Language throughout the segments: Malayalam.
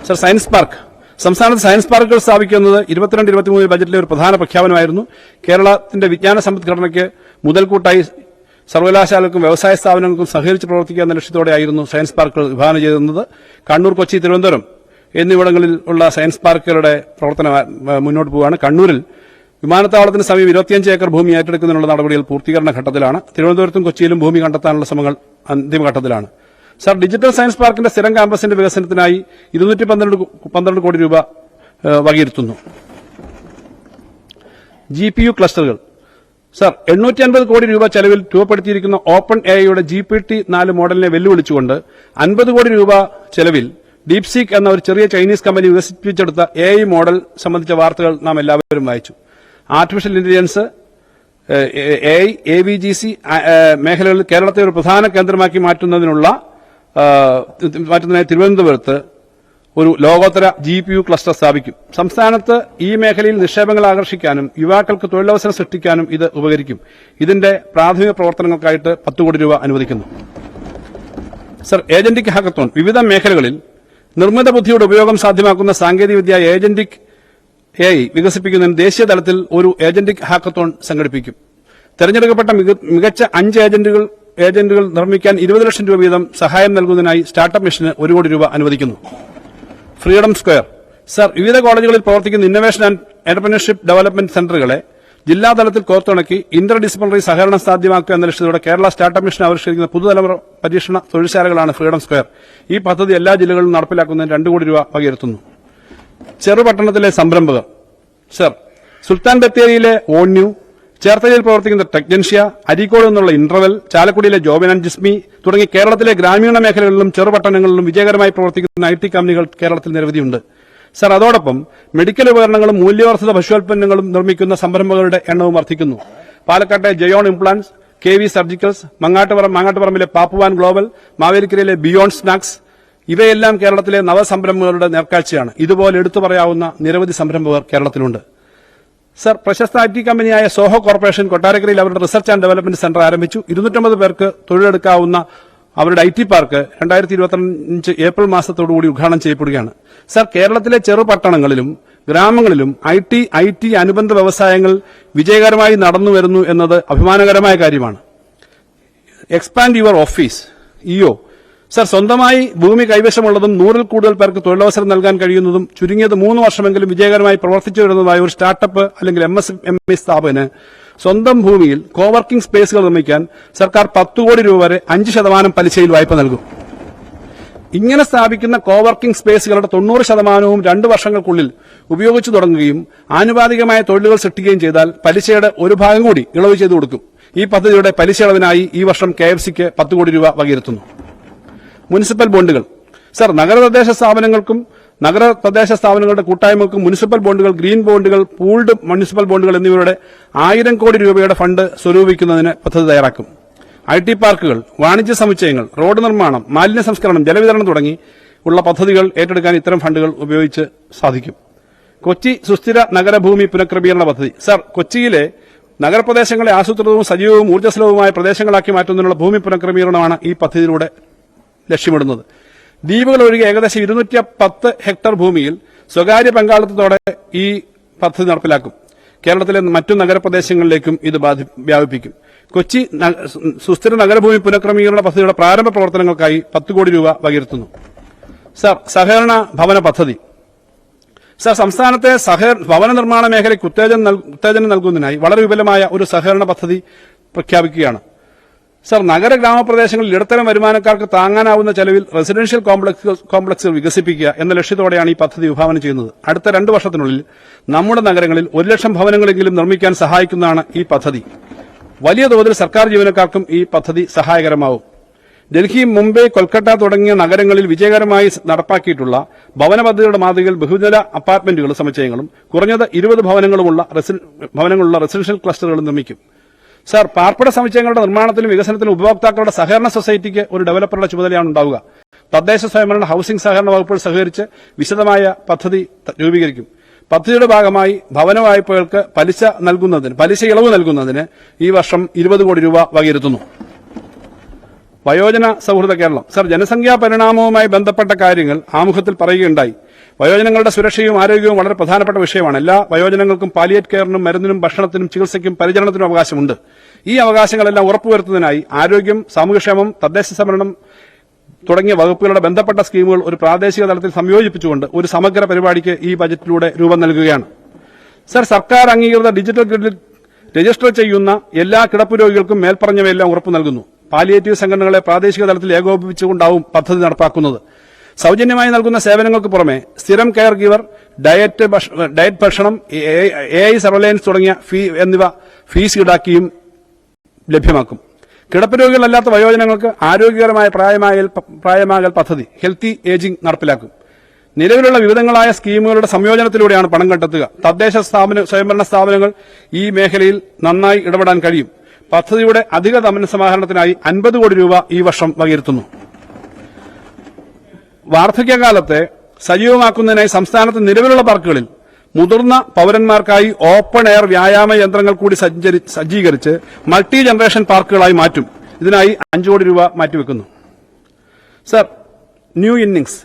Sir, science park. സംസ്ഥാനത്ത് സയൻസ് പാർക്കുകൾ സ്ഥാപിക്കുന്നത് 22-23 ബജറ്റിലെ ഒരു പ്രധാന പ്രഖ്യാപനമായിരുന്നു. കേരളത്തിന്റെ വിജ്ഞാന സമ്പദ്ഘടനയ്ക്ക് മുതൽക്കൂട്ടായി സർവകലാശാലകൾക്കും വ്യവസായ സ്ഥാപനങ്ങൾക്കും സഹകരിച്ച് പ്രവർത്തിക്കുക എന്ന ലക്ഷ്യത്തോടെയായിരുന്നു സയൻസ് പാർക്കുകൾ വിഭാവനം ചെയ്തിരുന്നത്. കണ്ണൂർ, കൊച്ചി, തിരുവനന്തപുരം എന്നിവിടങ്ങളിൽ ഉള്ള സയൻസ് പാർക്കുകളുടെ പ്രവർത്തനം മുന്നോട്ട് പോവുകയാണ്. കണ്ണൂരിൽ വിമാനത്താവളത്തിന് സമീപം 25 ഏക്കർ ഭൂമി ഏറ്റെടുക്കുന്നതിനുള്ള നടപടികൾ പൂർത്തീകരണ ഘട്ടത്തിലാണ്. തിരുവനന്തപുരത്തും കൊച്ചിയിലും ഭൂമി കണ്ടെത്താനുള്ള ശ്രമങ്ങൾ അന്തിമഘട്ടത്തിലാണ്. സർ, ഡിജിറ്റൽ സയൻസ് പാർക്കിന്റെ സ്ഥിരം ക്യാമ്പസിന്റെ വികസനത്തിനായി 212 കോടി രൂപ വകയിരുത്തുന്നു. GPU ക്ലസ്റ്ററുകൾ. സർ, 850 കോടി രൂപ ചെലവിൽ രൂപപ്പെടുത്തിയിരിക്കുന്ന ഓപ്പൺ എഐയുടെ GPT-4 മോഡലിനെ വെല്ലുവിളിച്ചുകൊണ്ട് 50 കോടി രൂപ ചെലവിൽ ഡീപ്സീക്ക് എന്ന ഒരു ചെറിയ ചൈനീസ് കമ്പനി വികസിപ്പിച്ചെടുത്ത AI മോഡൽ സംബന്ധിച്ച വാർത്തകൾ നാം എല്ലാവരും വായിച്ചു. ആർട്ടിഫിഷ്യൽ ഇന്റലിജൻസ്, AI, AVGC മേഖലകളിൽ കേരളത്തെ ഒരു പ്രധാന കേന്ദ്രമാക്കി മാറ്റുന്നതിനായി തിരുവനന്തപുരത്ത് ഒരു ലോകോത്തര GPU ക്ലസ്റ്റർ സ്ഥാപിക്കും. സംസ്ഥാനത്ത് ഈ മേഖലയിൽ നിക്ഷേപങ്ങൾ ആകർഷിക്കാനും യുവാക്കൾക്ക് തൊഴിലവസരം സൃഷ്ടിക്കാനും ഇത് ഉപകരിക്കും. ഇതിന്റെ പ്രാഥമിക പ്രവർത്തനങ്ങൾക്കായിട്ട് 10 കോടി രൂപ അനുവദിക്കുന്നു. Sir, agentic hackathon. വിവിധ മേഖലകളിൽ നിർമ്മിത ബുദ്ധിയുടെ ഉപയോഗം സാധ്യമാക്കുന്ന സാങ്കേതികവിദ്യ ഏജന്റിക് AI വികസിപ്പിക്കുന്നതിന് ദേശീയ തലത്തിൽ ഒരു ഏജന്റിക് ഹാക്കത്തോൺ സംഘടിപ്പിക്കും. തെരഞ്ഞെടുക്കപ്പെട്ട മികച്ച 5 ഏജന്റുകൾ നിർമ്മിക്കാൻ 20 ലക്ഷം രൂപ വീതം സഹായം നൽകുന്നതിനായി സ്റ്റാർട്ടപ്പ് മിഷന് 1 കോടി രൂപ അനുവദിക്കുന്നു. Freedom square. സർ, വിവിധ കോളേജുകളിൽ പ്രവർത്തിക്കുന്ന ഇന്നൊവേഷൻ ആൻഡ് എന്റർപ്രണർഷിപ്പ് ഡെവലപ്മെന്റ് സെന്ററുകളെ ജില്ലാതലത്തിൽ കോർത്തിണക്കി ഇന്റർ ഡിസിപ്ലിനറി സഹകരണം സാധ്യമാക്കുക എന്ന ലക്ഷ്യത്തോടെ കേരള സ്റ്റാർട്ടപ്പ് മിഷൻ ആവിഷ്കരിക്കുന്ന പുതുതലമുറ പരീക്ഷണ തൊഴിൽശാലകളാണ് ഫ്രീഡം സ്ക്വയർ. ഈ പദ്ധതി എല്ലാ ജില്ലകളിലും നടപ്പിലാക്കുന്നതിന് 2 കോടി രൂപ വകയിരുത്തുന്നു. ചെറുപട്ടണത്തിലെ സംരംഭകർ. സർ, സുൽത്താൻ ബത്തേരിയിലെ ഓൺന്യൂ, ചേർത്തലയിൽ പ്രവർത്തിക്കുന്ന ടെക്ജൻഷ്യ, അരീക്കോട് നിന്നുള്ള ഇന്റർവെൽ, ചാലക്കുടിയിലെ ജോബിൻ ആൻഡ് ജിസ്മി തുടങ്ങി കേരളത്തിലെ ഗ്രാമീണ മേഖലകളിലും ചെറുപട്ടണങ്ങളിലും വിജയകരമായി പ്രവർത്തിക്കുന്ന IT കമ്പനികൾ കേരളത്തിൽ നിരവധിയുണ്ട്. സർ, അതോടൊപ്പം മെഡിക്കൽ ഉപകരണങ്ങളും മൂല്യവർദ്ധിത ഭക്ഷ്യോൽപ്പന്നങ്ങളും നിർമ്മിക്കുന്ന സംരംഭകരുടെ എണ്ണവും വർദ്ധിക്കുന്നു. പാലക്കാട്ടെ ജയോൺ ഇംപ്ലാന്റ്സ്, KV സർജിക്കൽസ്, മാങ്ങാട്ടുപറമ്പിലെ പാപ്പുവാൻ ഗ്ലോബൽ, മാവേലിക്കരയിലെ ബിയോണ്ട് സ്നാക്സ് ഇവയെല്ലാം കേരളത്തിലെ നവസംരംഭകരുടെ നേർക്കാഴ്ചയാണ്. ഇതുപോലെ എടുത്തു പറയാവുന്ന നിരവധി സംരംഭകർ കേരളത്തിലുണ്ട്. സർ, പ്രശസ്ത IT കമ്പനിയായ സോഹോ കോർപ്പറേഷൻ കൊട്ടാരക്കരയിൽ അവരുടെ റിസർച്ച് ആൻഡ് ഡെവലപ്മെന്റ് സെന്റർ ആരംഭിച്ചു. 250 പേർക്ക് തൊഴിലെടുക്കാവുന്ന അവരുടെ IT പാർക്ക് 2025 ഏപ്രിൽ മാസത്തോടുകൂടി ഉദ്ഘാടനം ചെയ്യപ്പെടുകയാണ്. സർ, കേരളത്തിലെ ചെറുപട്ടണങ്ങളിലും ഗ്രാമങ്ങളിലും IT അനുബന്ധ വ്യവസായങ്ങൾ വിജയകരമായി നടന്നുവരുന്നു എന്നത് അഭിമാനകരമായ കാര്യമാണ്. Expand your office, EO. Sir, സ്വന്തമായി ഭൂമി കൈവശമുള്ളതും 100-ൽ കൂടുതൽ പേർക്ക് തൊഴിലവസരം നൽകാൻ കഴിയുന്നതും ചുരുങ്ങിയത് 3 വർഷമെങ്കിലും വിജയകരമായി പ്രവർത്തിച്ചു വരുന്നതുമായ ഒരു സ്റ്റാർട്ടപ്പ് അല്ലെങ്കിൽ MSME സ്ഥാപകന് സ്വന്തം ഭൂമിയിൽ കോവർക്കിംഗ് സ്പേസുകൾ നിർമ്മിക്കാൻ സർക്കാർ 10 കോടി രൂപ വരെ 5% പലിശയിൽ വായ്പ നൽകും. ഇങ്ങനെ സ്ഥാപിക്കുന്ന കോവർക്കിംഗ് സ്പേസുകളുടെ 90%വും 2 വർഷങ്ങൾക്കുള്ളിൽ ഉപയോഗിച്ചു തുടങ്ങുകയും ആനുപാതികമായ തൊഴിലുകൾ സൃഷ്ടിക്കുകയും ചെയ്താൽ പലിശയുടെ ഒരു ഭാഗം കൂടി ഇളവ് ചെയ്തു കൊടുക്കും. ഈ പദ്ധതിയുടെ പലിശ ഇളവിനായി ഈ വർഷം KFCക്ക് 10 കോടി രൂപ വകയിരുത്തുന്നു. മുനിസിപ്പൽ ബോണ്ടുകൾ. സർ, നഗരതദ്ദേശ സ്ഥാപനങ്ങളുടെ കൂട്ടായ്മകൾക്കും മുനിസിപ്പൽ ബോണ്ടുകൾ, ഗ്രീൻ ബോണ്ടുകൾ, പൂൾഡ് മുനിസിപ്പൽ ബോണ്ടുകൾ എന്നിവയുടെ 1000 കോടി രൂപയുടെ ഫണ്ട് സ്വരൂപിക്കുന്നതിന് പദ്ധതി തയ്യാറാക്കും. IT പാർക്കുകൾ, വാണിജ്യ സമുച്ചയങ്ങൾ, റോഡ് നിർമ്മാണം, മാലിന്യ സംസ്കരണം, ജലവിതരണം തുടങ്ങി ഉള്ള പദ്ധതികൾ ഏറ്റെടുക്കാൻ ഇത്തരം ഫണ്ടുകൾ ഉപയോഗിച്ച് സാധിക്കും. കൊച്ചി സുസ്ഥിര നഗരഭൂമി പുനഃക്രമീകരണ പദ്ധതി. സർ, കൊച്ചിയിലെ നഗരപ്രദേശങ്ങളെ ആസൂത്രിതവും സജീവവും ഊർജ്ജസ്വലവുമായ പ്രദേശങ്ങളാക്കി മാറ്റുന്നതിനുള്ള ഭൂമി പുനഃക്രമീകരണമാണ് ഈ പദ്ധതിയിലൂടെ ലക്ഷ്യമിടുന്നത്. ദ്വീപുകൾ ഒഴികെ ഏകദേശം 210 ഹെക്ടർ ഭൂമിയിൽ സ്വകാര്യ പങ്കാളിത്തത്തോടെ ഈ പദ്ധതി നടപ്പിലാക്കും. കേരളത്തിലെ മറ്റു നഗരപ്രദേശങ്ങളിലേക്കും ഇത് വ്യാപിപ്പിക്കും. കൊച്ചി സുസ്ഥിര നഗരഭൂമി പുനഃക്രമീകരണ പദ്ധതിയുടെ പ്രാരംഭ പ്രവർത്തനങ്ങൾക്കായി 10 കോടി രൂപ വകയിരുത്തുന്നു. സർ, സഹകരണ ഭവന പദ്ധതി. സർ, സംസ്ഥാനത്തെ ഭവന നിർമ്മാണ മേഖലയ്ക്ക് ഉത്തേജനം നൽകുന്നതിനായി വളരെ വിപുലമായ ഒരു സഹകരണ പദ്ധതി പ്രഖ്യാപിക്കുകയാണ്. സർ, നഗര ഗ്രാമപ്രദേശങ്ങളിൽ ഇടത്തരം വരുമാനക്കാർക്ക് താങ്ങാനാവുന്ന ചെലവിൽ റെസിഡൻഷ്യൽ കോംപ്ലക്സുകൾ വികസിപ്പിക്കുക എന്ന ലക്ഷ്യത്തോടെയാണ് ഈ പദ്ധതി വിഭാവനം ചെയ്യുന്നത്. അടുത്ത 2 വർഷത്തിനുള്ളിൽ നമ്മുടെ നഗരങ്ങളിൽ 1 ലക്ഷം ഭവനങ്ങളെങ്കിലും നിർമ്മിക്കാൻ സഹായിക്കുന്നതാണ് ഈ പദ്ധതി. വലിയ തോതിൽ സർക്കാർ ജീവനക്കാർക്കും ഈ പദ്ധതി സഹായകരമാവും. ഡൽഹി, മുംബൈ, കൊൽക്കത്ത തുടങ്ങിയ നഗരങ്ങളിൽ വിജയകരമായി നടപ്പാക്കിയിട്ടുള്ള ഭവന പദ്ധതിയുടെ മാതൃകയിൽ ബഹുനില അപ്പാർട്ട്മെന്റുകളും സമുച്ചയങ്ങളും കുറഞ്ഞത് 20 ഭവനങ്ങളുള്ള റെസിഡൻഷ്യൽ ക്ലസ്റ്ററുകളും നിർമ്മിക്കും. സർ, പാർപ്പിട സമുച്ചയങ്ങളുടെ നിർമ്മാണത്തിലും വികസനത്തിലും ഉപഭോക്താക്കളുടെ സഹകരണ സൊസൈറ്റിക്ക് ഒരു ഡെവലപ്പറുടെ ചുമതലയാണ് ഉണ്ടാവുക. തദ്ദേശ സ്വയംഭരണ ഹൌസിംഗ് സഹകരണ വകുപ്പുകൾ സഹകരിച്ച് വിശദമായ പദ്ധതി രൂപീകരിക്കും. പദ്ധതിയുടെ ഭാഗമായി ഭവന വായ്പകൾക്ക് പലിശ ഇളവ് നൽകുന്നതിന് ഈ വർഷം 20 കോടി രൂപ വകയിരുത്തുന്നു. വയോജന സൗഹൃദ കേരളം. സർ, ജനസംഖ്യാ പരിണാമവുമായി ബന്ധപ്പെട്ട കാര്യങ്ങൾ ആമുഖത്തിൽ പറയുകയുണ്ടായി. വയോജനങ്ങളുടെ സുരക്ഷയും ആരോഗ്യവും വളരെ പ്രധാനപ്പെട്ട വിഷയമാണ്. എല്ലാ വയോജനങ്ങൾക്കും പാലിയേറ്റ് കെയറിനും മരുന്നിനും ഭക്ഷണത്തിനും ചികിത്സയ്ക്കും പരിചരണത്തിനും അവകാശമുണ്ട്. ഈ അവകാശങ്ങളെല്ലാം ഉറപ്പുവരുത്തുന്നതിനായി ആരോഗ്യം, സാമൂഹ്യക്ഷേമം, തദ്ദേശ സംവരണം തുടങ്ങിയ വകുപ്പുകളുടെ ബന്ധപ്പെട്ട സ്കീമുകൾ ഒരു പ്രാദേശിക തലത്തിൽ സംയോജിപ്പിച്ചുകൊണ്ട് ഒരു സമഗ്ര പരിപാടിക്ക് ഈ ബജറ്റിലൂടെ രൂപം നൽകുകയാണ്. സർ, സർക്കാർ അംഗീകൃത ഡിജിറ്റൽ ഗ്രിഡിൽ രജിസ്റ്റർ ചെയ്യുന്ന എല്ലാ കിടപ്പ് രോഗികൾക്കും മേൽപ്പറഞ്ഞവയെല്ലാം ഉറപ്പു നൽകുന്നു. പാലിയേറ്റീവ് സംഘടനകളെ പ്രാദേശിക തലത്തിൽ ഏകോപിപ്പിച്ചുകൊണ്ടാവും പദ്ധതി നടപ്പാക്കുന്നത്. സൌജന്യമായി നൽകുന്ന സേവനങ്ങൾക്ക് പുറമെ സ്ഥിരം കെയർ ഗീവർ, ഡയറ്റ് ഭക്ഷണം, AI സർവൈലൻസ് തുടങ്ങിയ എന്നിവ ഫീസ് ഈടാക്കിയും ലഭ്യമാക്കും. കിടപ്പ് രോഗികളല്ലാത്ത വയോജനങ്ങൾക്ക് ആരോഗ്യകരമായ പ്രായമാകൽ പദ്ധതി ഹെൽത്തി ഏജിംഗ് നടപ്പിലാക്കും. നിലവിലുള്ള വിവിധങ്ങളായ സ്കീമുകളുടെ സംയോജനത്തിലൂടെയാണ് പണം കണ്ടെത്തുക. തദ്ദേശ സ്വയംഭരണ സ്ഥാപനങ്ങൾ ഈ മേഖലയിൽ നന്നായി ഇടപെടാൻ കഴിയും. പദ്ധതിയുടെ അധിക ധനസമാഹരണത്തിനായി 50 കോടി രൂപ ഈ വർഷം വകയിരുത്തുന്നു. വാർദ്ധക്യകാലത്തെ സജീവമാക്കുന്നതിനായി സംസ്ഥാനത്ത് നിലവിലുള്ള പാർക്കുകളിൽ മുതിർന്ന പൌരന്മാർക്കായി ഓപ്പൺ എയർ വ്യായാമ യന്ത്രങ്ങൾ കൂടി സജ്ജീകരിച്ച് മൾട്ടി ജനറേഷൻ പാർക്കുകളായി മാറ്റും. ഇതിനായി 5 കോടി രൂപ മാറ്റിവെക്കുന്നു. Sir, new innings.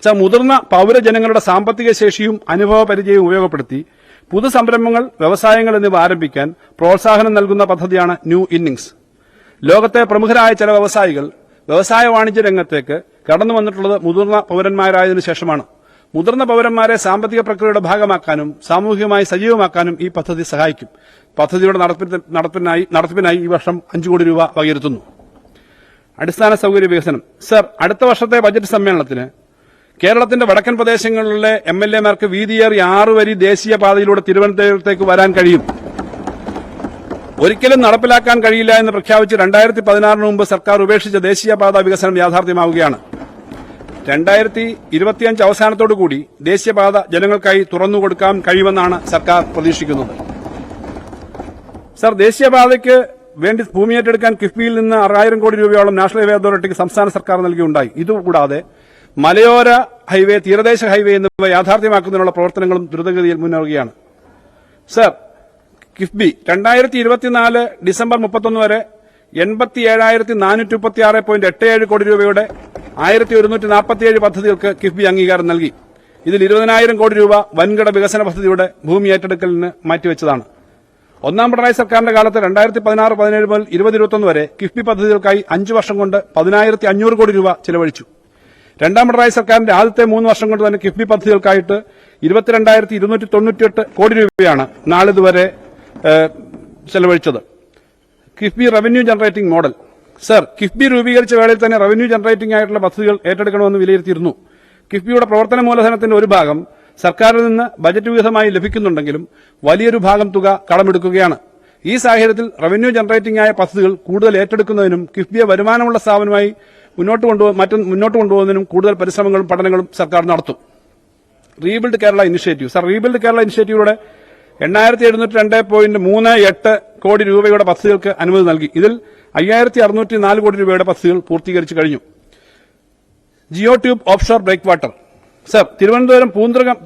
സർ, മുതിർന്ന പൌരജനങ്ങളുടെ സാമ്പത്തിക ശേഷിയും അനുഭവ പരിചയവും ഉപയോഗപ്പെടുത്തി പുതുസംരംഭങ്ങൾ, വ്യവസായങ്ങൾ എന്നിവ ആരംഭിക്കാൻ പ്രോത്സാഹനം നൽകുന്ന പദ്ധതിയാണ് ന്യൂ ഇന്നിംഗ്സ്. ലോകത്തെ പ്രമുഖരായ ചില വ്യവസായികൾ വ്യവസായ വാണിജ്യ രംഗത്തേക്ക് കടന്നു വന്നിട്ടുള്ളത് മുതിർന്ന പൌരന്മാരായതിനു ശേഷമാണ്. മുതിർന്ന പൌരന്മാരെ സാമ്പത്തിക പ്രക്രിയയുടെ ഭാഗമാക്കാനും സാമൂഹികമായി സജീവമാക്കാനും ഈ പദ്ധതി സഹായിക്കും. പദ്ധതിയുടെ നടത്തിപ്പിനായി ഈ വർഷം 5 കോടി രൂപ വകയിരുത്തുന്നു. അടിസ്ഥാന സൌകര്യ വികസനം. സർ, അടുത്ത വർഷത്തെ ബജറ്റ് സമ്മേളനത്തിന് കേരളത്തിന്റെ വടക്കൻ പ്രദേശങ്ങളിലെ MLA-മാർക്ക് വീതിയേറി 6 വരി ദേശീയപാതയിലൂടെ തിരുവനന്തപുരത്തേക്ക് വരാൻ കഴിയും. ഒരിക്കലും നടപ്പിലാക്കാൻ കഴിയില്ല എന്ന് പ്രഖ്യാപിച്ച് 2016 മുമ്പ് സർക്കാർ ഉപേക്ഷിച്ച ദേശീയപാത വികസനം യാഥാർത്ഥ്യമാവുകയാണ്. 2025 അവസാനത്തോടുകൂടി ദേശീയപാത ജനങ്ങൾക്കായി തുറന്നുകൊടുക്കാൻ കഴിയുമെന്നാണ് സർക്കാർ പ്രതീക്ഷിക്കുന്നത്. സർ, ദേശീയപാതയ്ക്ക് വേണ്ടി ഭൂമി ഏറ്റെടുക്കാൻ കിഫ്ബിയിൽ നിന്ന് 6000 കോടി രൂപയോളം നാഷണൽ ഹൈവേ അതോറിറ്റിക്ക് സംസ്ഥാന സർക്കാർ നൽകിയുണ്ടായി. ഇതുകൂടാതെ മലയോര ഹൈവേ, തീരദേശ ഹൈവേ എന്നിവ യാഥാർത്ഥ്യമാക്കുന്നതിനുള്ള പ്രവർത്തനങ്ങളും ദ്രുതഗതിയിൽ മുന്നേറുകയാണ്. സർ, കിഫ്ബി 2024 ഡിസംബർ 31 വരെ 87,436.87 കോടി രൂപയുടെ 1147 പദ്ധതികൾക്ക് കിഫ്ബി അംഗീകാരം നൽകി. ഇതിൽ 20,000 കോടി രൂപ വൻകിട വികസന പദ്ധതിയുടെ ഭൂമി ഏറ്റെടുക്കലിന് മാറ്റിവെച്ചതാണ്. ഒന്നാം പിണറായി സർക്കാരിന്റെ കാലത്ത് 2016-17 മുതൽ 2021 വരെ കിഫ്ബി പദ്ധതികൾക്കായി 5 വർഷം കൊണ്ട് 10,500 കോടി രൂപ ചെലവഴിച്ചു. രണ്ടാം പിണറായി സർക്കാരിന്റെ ആദ്യത്തെ 3 വർഷം കൊണ്ട് തന്നെ കിഫ്ബി പദ്ധതികൾക്കായിട്ട് 22,298 കോടി രൂപയാണ് നാളിതുവരെ ചെലവഴിച്ചത്. KIIFB revenue generating model. Sir, KIIFB രൂപീകരിച്ച വേളയിൽ തന്നെ റവന്യൂ ജനറേറ്റിംഗ് ആയിട്ടുള്ള പദ്ധതികൾ ഏറ്റെടുക്കണമെന്ന് വിലയിരുത്തിയിരുന്നു. കിഫ്ബിയുടെ പ്രവർത്തന മൂലധനത്തിന്റെ ഒരു ഭാഗം സർക്കാരിൽ നിന്ന് ബജറ്റ് വിഹിതമായി ലഭിക്കുന്നുണ്ടെങ്കിലും വലിയൊരു ഭാഗം തുക കടമെടുക്കുകയാണ്. ഈ സാഹചര്യത്തിൽ റവന്യൂ ജനറേറ്റിംഗ് ആയ പദ്ധതികൾ കൂടുതൽ ഏറ്റെടുക്കുന്നതിനും കിഫ്ബിയെ വരുമാനമുള്ള സ്ഥാപനമായി മുന്നോട്ട് കൊണ്ടുപോകുന്നതിനും കൂടുതൽ പരിശ്രമങ്ങളും പഠനങ്ങളും സർക്കാർ നടത്തും. Rebuild Kerala initiative. Sir, rebuild Kerala ഇനിഷ്യേറ്റീവിലൂടെ 8,702.38 കോടി രൂപയുടെ പദ്ധതികൾക്ക് അനുമതി നൽകി. ഇതിൽ 5,604 കോടി രൂപയുടെ പദ്ധതികൾ പൂർത്തീകരിച്ചു കഴിഞ്ഞു. Geo tube offshore break water. Sir, Thiruvananthapuram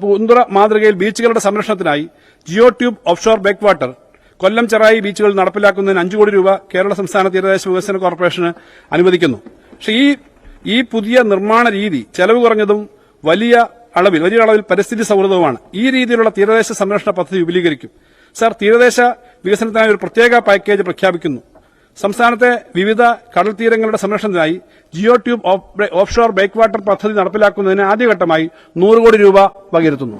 Poonthura മാതൃകയിൽ ബീച്ചുകളുടെ സംരക്ഷണത്തിനായി geo tube offshore break water Kollam Cherai ബീച്ചുകൾ നടപ്പിലാക്കുന്നതിന് 5 കോടി രൂപ കേരള സംസ്ഥാന തീരദേശ വികസന കോർപ്പറേഷന് അനുവദിക്കുന്നു. പക്ഷേ ഈ പുതിയ നിർമ്മാണ രീതി ചെലവ് കുറഞ്ഞതും വലിയ അളവിൽ പരിസ്ഥിതി സൌഹൃദവുമാണ്. ഈ രീതിയിലുള്ള തീരദേശ സംരക്ഷണ പദ്ധതി വിപുലീകരിക്കും. സർ, തീരദേശ വികസനത്തിനായി ഒരു പ്രത്യേക പാക്കേജ് പ്രഖ്യാപിക്കുന്നു. സംസ്ഥാനത്തെ വിവിധ കടൽ തീരങ്ങളുടെ സംരക്ഷണത്തിനായി geo tube offshore break water പദ്ധതി നടപ്പിലാക്കുന്നതിന് ആദ്യഘട്ടമായി 100 കോടി രൂപ വകയിരുത്തുന്നു.